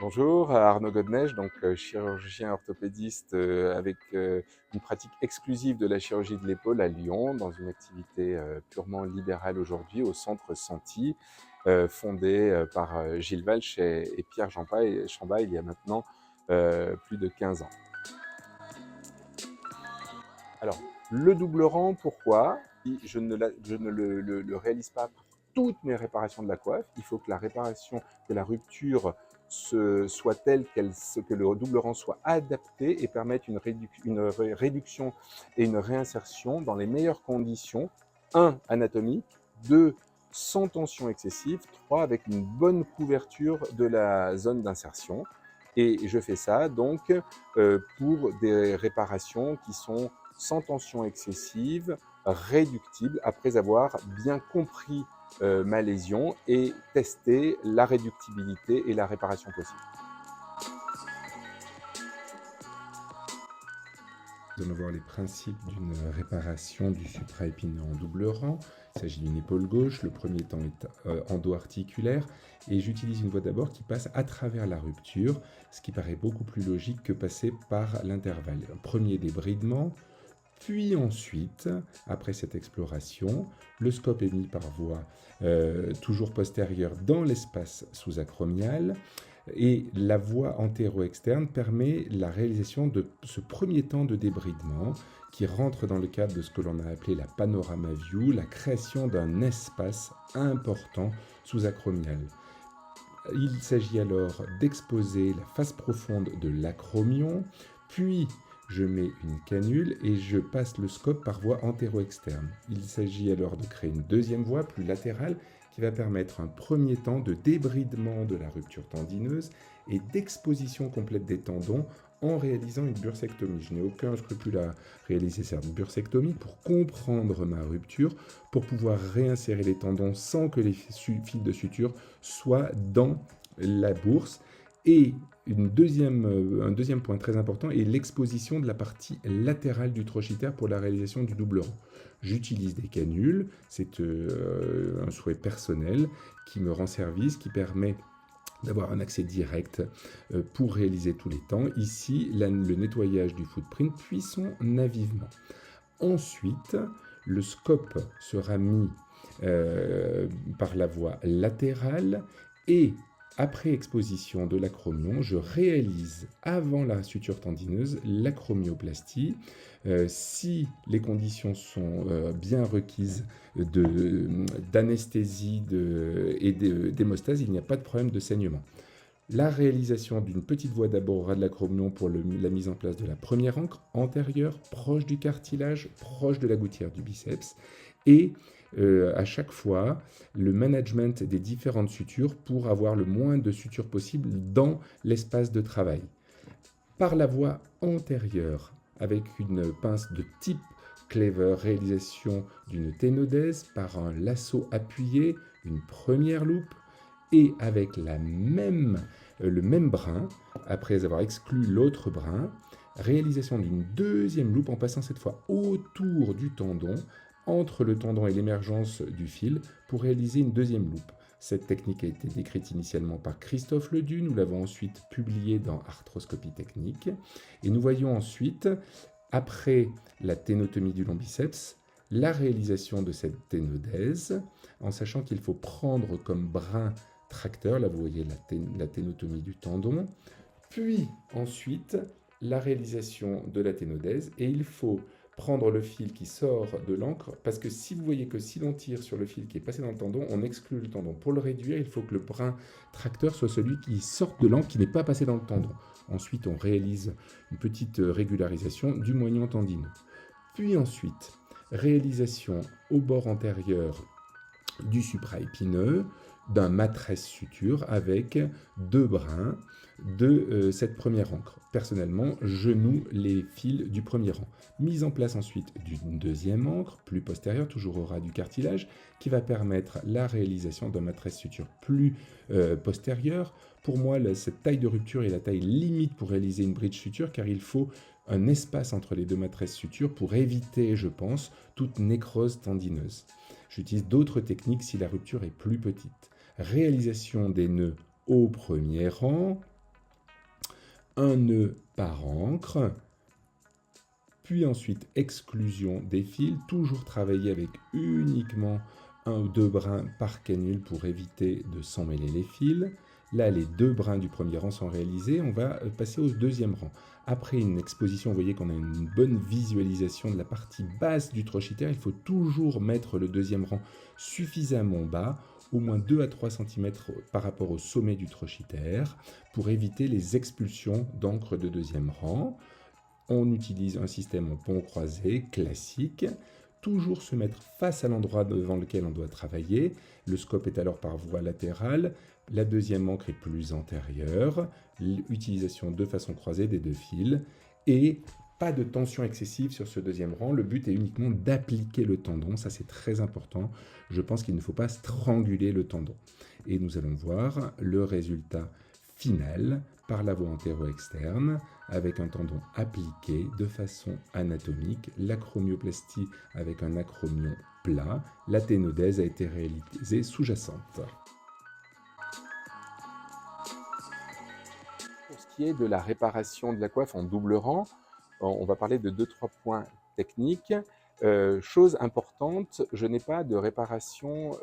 Bonjour, Arnaud Godnèche, donc chirurgien orthopédiste avec une pratique exclusive de la chirurgie de l'épaule à Lyon, dans une activité purement libérale aujourd'hui au centre Santi, fondé par Gilles Walch et Pierre Chambaille il y a maintenant plus de 15 ans. Alors, le double rang, pourquoi? Je ne le réalise pas pour toutes mes réparations de la coiffe. Il faut que la réparation, que la rupture soit telle que le double rang soit adapté et permette une réduction et une réinsertion dans les meilleures conditions. 1, anatomique. 2, sans tension excessive. 3, avec une bonne couverture de la zone d'insertion. Et je fais ça donc pour des réparations qui sont sans tension excessive, réductible, après avoir bien compris ma lésion et testé la réductibilité et la réparation possible. Nous allons voir les principes d'une réparation du supraépineux en double rang. Il s'agit d'une épaule gauche. Le premier temps est endo-articulaire et j'utilise une voie d'abord qui passe à travers la rupture, ce qui paraît beaucoup plus logique que passer par l'intervalle. Un premier débridement, puis ensuite, après cette exploration, le scope est mis par voie toujours postérieure dans l'espace sous-acromial. Et la voie antéro-externe permet la réalisation de ce premier temps de débridement qui rentre dans le cadre de ce que l'on a appelé la panorama view, la création d'un espace important sous-acromial. Il s'agit alors d'exposer la face profonde de l'acromion, puis je mets une canule et je passe le scope par voie antéro-externe. Il s'agit alors de créer une deuxième voie plus latérale qui va permettre un premier temps de débridement de la rupture tendineuse et d'exposition complète des tendons en réalisant une bursectomie. Je n'ai aucun scrupule à réaliser cette bursectomie pour comprendre ma rupture, pour pouvoir réinsérer les tendons sans que les fils de suture soient dans la bourse. Et un deuxième point très important est l'exposition de la partie latérale du trochiter pour la réalisation du double rang. J'utilise des canules, c'est un souhait personnel qui me rend service, qui permet d'avoir un accès direct pour réaliser tous les temps. Ici, le nettoyage du footprint puis son avivement. Ensuite, le scope sera mis par la voie latérale et après exposition de l'acromion, je réalise avant la suture tendineuse l'acromioplastie. Si les conditions sont bien requises d'anesthésie et d'hémostase, il n'y a pas de problème de saignement. La réalisation d'une petite voie d'abord au ras de l'acromion pour la mise en place de la première ancre antérieure, proche du cartilage, proche de la gouttière du biceps, et à chaque fois le management des différentes sutures pour avoir le moins de sutures possible dans l'espace de travail. Par la voie antérieure, avec une pince de type cleaver, réalisation d'une ténodèse par un lasso appuyé, une première loupe, et avec le même brin, après avoir exclu l'autre brin, réalisation d'une deuxième loupe en passant cette fois autour du tendon, entre le tendon et l'émergence du fil, pour réaliser une deuxième loupe. Cette technique a été décrite initialement par Christophe Ledu, nous l'avons ensuite publiée dans Arthroscopie technique, et nous voyons ensuite, après la ténotomie du long biceps, la réalisation de cette ténodèse, en sachant qu'il faut prendre comme brin tracteur, là vous voyez la ténotomie du tendon, puis ensuite la réalisation de la ténodèse, et il faut prendre le fil qui sort de l'encre, parce que si vous voyez que si l'on tire sur le fil qui est passé dans le tendon, on exclut le tendon. Pour le réduire, il faut que le brin tracteur soit celui qui sort de l'encre, qui n'est pas passé dans le tendon. Ensuite, on réalise une petite régularisation du moignon tendineux. Puis ensuite, réalisation au bord antérieur du supraépineux, d'un matresse suture avec deux brins de cette première encre. Personnellement, je noue les fils du premier rang. Mise en place ensuite d'une deuxième encre, plus postérieure, toujours au ras du cartilage, qui va permettre la réalisation d'un matresse suture plus postérieure. Pour moi, cette taille de rupture est la taille limite pour réaliser une bridge suture, car il faut un espace entre les deux matresses sutures pour éviter, je pense, toute nécrose tendineuse. J'utilise d'autres techniques si la rupture est plus petite. Réalisation des nœuds au premier rang, un nœud par ancre, puis ensuite exclusion des fils, toujours travailler avec uniquement un ou deux brins par canule pour éviter de s'emmêler les fils. Là, les 2 brins du premier rang sont réalisés, on va passer au deuxième rang. Après une exposition, vous voyez qu'on a une bonne visualisation de la partie basse du trochiter. Il faut toujours mettre le deuxième rang suffisamment bas, au moins 2 à 3 cm par rapport au sommet du trochiter, pour éviter les expulsions d'encre de deuxième rang. On utilise un système en pont croisé classique. Toujours se mettre face à l'endroit devant lequel on doit travailler. Le scope est alors par voie latérale. La deuxième encre est plus antérieure. L'utilisation de façon croisée des 2 fils. Et pas de tension excessive sur ce deuxième rang. Le but est uniquement d'appliquer le tendon. Ça, c'est très important. Je pense qu'il ne faut pas stranguler le tendon. Et nous allons voir le résultat final par la voie antéro-externe avec un tendon appliqué de façon anatomique, l'acromioplastie avec un acromion plat, la ténodèse a été réalisée sous-jacente. Pour ce qui est de la réparation de la coiffe en double rang, on va parler de 2-3 points techniques. Chose importante, je n'ai pas de réparation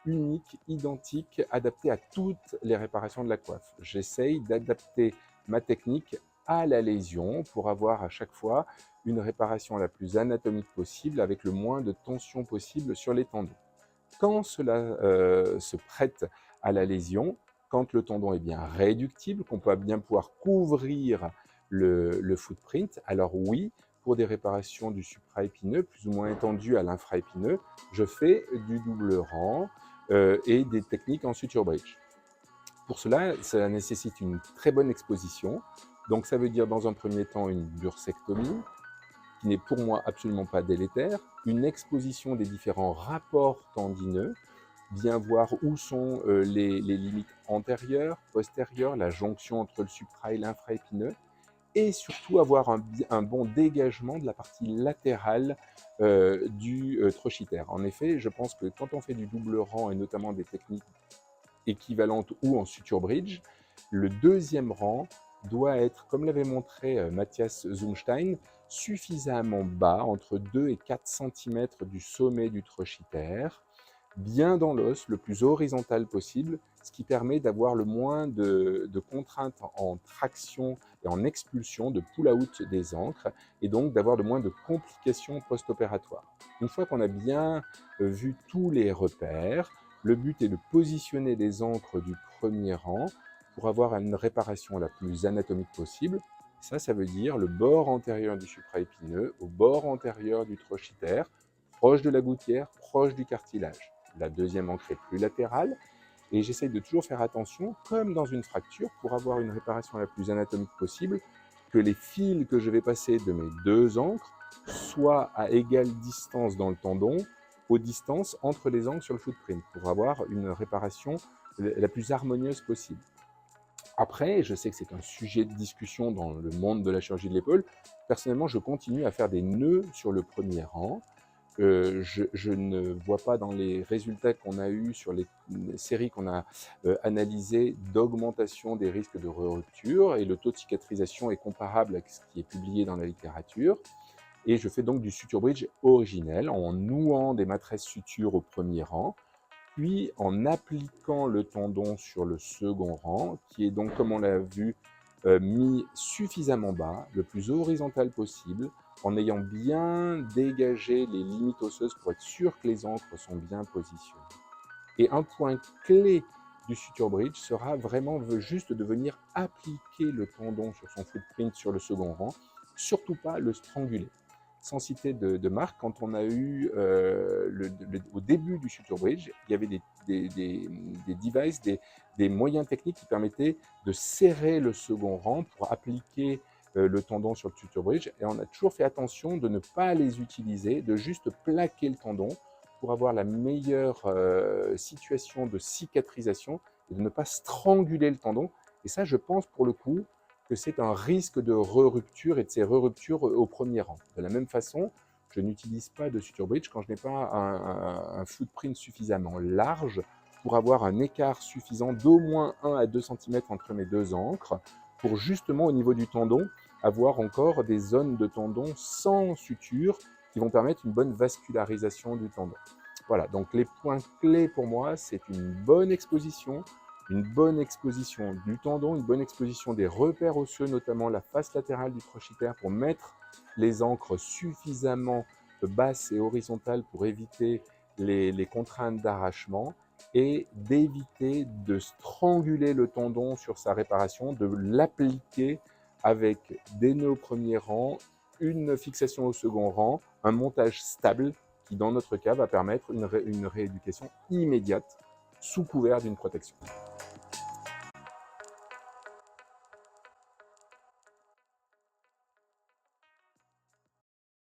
unique, identique, adaptée à toutes les réparations de la coiffe. J'essaye d'adapter ma technique à la lésion pour avoir à chaque fois une réparation la plus anatomique possible avec le moins de tension possible sur les tendons. Quand cela se prête à la lésion, quand le tendon est bien réductible, qu'on peut bien pouvoir couvrir le footprint, alors oui, pour des réparations du supraépineux, plus ou moins étendues à l'infraépineux, je fais du double rang et des techniques en suture bridge. Pour cela, ça nécessite une très bonne exposition. Donc ça veut dire dans un premier temps une bursectomie, qui n'est pour moi absolument pas délétère, une exposition des différents rapports tendineux, bien voir où sont les limites antérieures, postérieures, la jonction entre le supra et l'infraépineux, et surtout avoir un bon dégagement de la partie latérale du trochiter. En effet, je pense que quand on fait du double rang, et notamment des techniques équivalentes ou en suture bridge, le deuxième rang doit être, comme l'avait montré Matthias Zumstein, suffisamment bas, entre 2 et 4 cm du sommet du trochiter, bien dans l'os, le plus horizontal possible, ce qui permet d'avoir le moins de contraintes en traction et en expulsion, de pull-out des ancres, et donc d'avoir le moins de complications post-opératoires. Une fois qu'on a bien vu tous les repères, le but est de positionner les ancres du premier rang pour avoir une réparation la plus anatomique possible. Ça veut dire le bord antérieur du supraépineux au bord antérieur du trochiter, proche de la gouttière, proche du cartilage. La deuxième ancre est plus latérale, et j'essaye de toujours faire attention, comme dans une fracture, pour avoir une réparation la plus anatomique possible, que les fils que je vais passer de mes 2 ancres soient à égale distance dans le tendon, aux distances entre les ancres sur le footprint, pour avoir une réparation la plus harmonieuse possible. Après, je sais que c'est un sujet de discussion dans le monde de la chirurgie de l'épaule. Personnellement, je continue à faire des nœuds sur le premier rang. Je ne vois pas dans les résultats qu'on a eus sur les séries qu'on a analysées d'augmentation des risques de rupture, et le taux de cicatrisation est comparable à ce qui est publié dans la littérature. Et je fais donc du suture bridge originel en nouant des matresses sutures au premier rang, puis en appliquant le tendon sur le second rang, qui est donc, comme on l'a vu, mis suffisamment bas, le plus horizontal possible, en ayant bien dégagé les limites osseuses pour être sûr que les ancres sont bien positionnées. Et un point clé du suture bridge sera vraiment juste de venir appliquer le tendon sur son footprint sur le second rang, surtout pas le stranguler. Sans citer de marque, quand on a eu au début du suture bridge, il y avait des devices, des moyens techniques qui permettaient de serrer le second rang pour appliquer le tendon sur le suture bridge, et on a toujours fait attention de ne pas les utiliser, de juste plaquer le tendon pour avoir la meilleure situation de cicatrisation et de ne pas stranguler le tendon. Et ça, je pense pour le coup que c'est un risque de re-rupture et de ces re-ruptures au premier rang. De la même façon, je n'utilise pas de suture bridge quand je n'ai pas un footprint suffisamment large pour avoir un écart suffisant d'au moins 1 à 2 cm entre mes 2 ancres pour justement au niveau du tendon avoir encore des zones de tendon sans suture qui vont permettre une bonne vascularisation du tendon. Voilà, donc les points clés pour moi, c'est une bonne exposition du tendon, une bonne exposition des repères osseux, notamment la face latérale du trochiter, pour mettre les ancres suffisamment basses et horizontales pour éviter les contraintes d'arrachement, et d'éviter de stranguler le tendon sur sa réparation, de l'appliquer avec des nœuds au premier rang, une fixation au second rang, un montage stable qui, dans notre cas, va permettre une rééducation immédiate sous couvert d'une protection.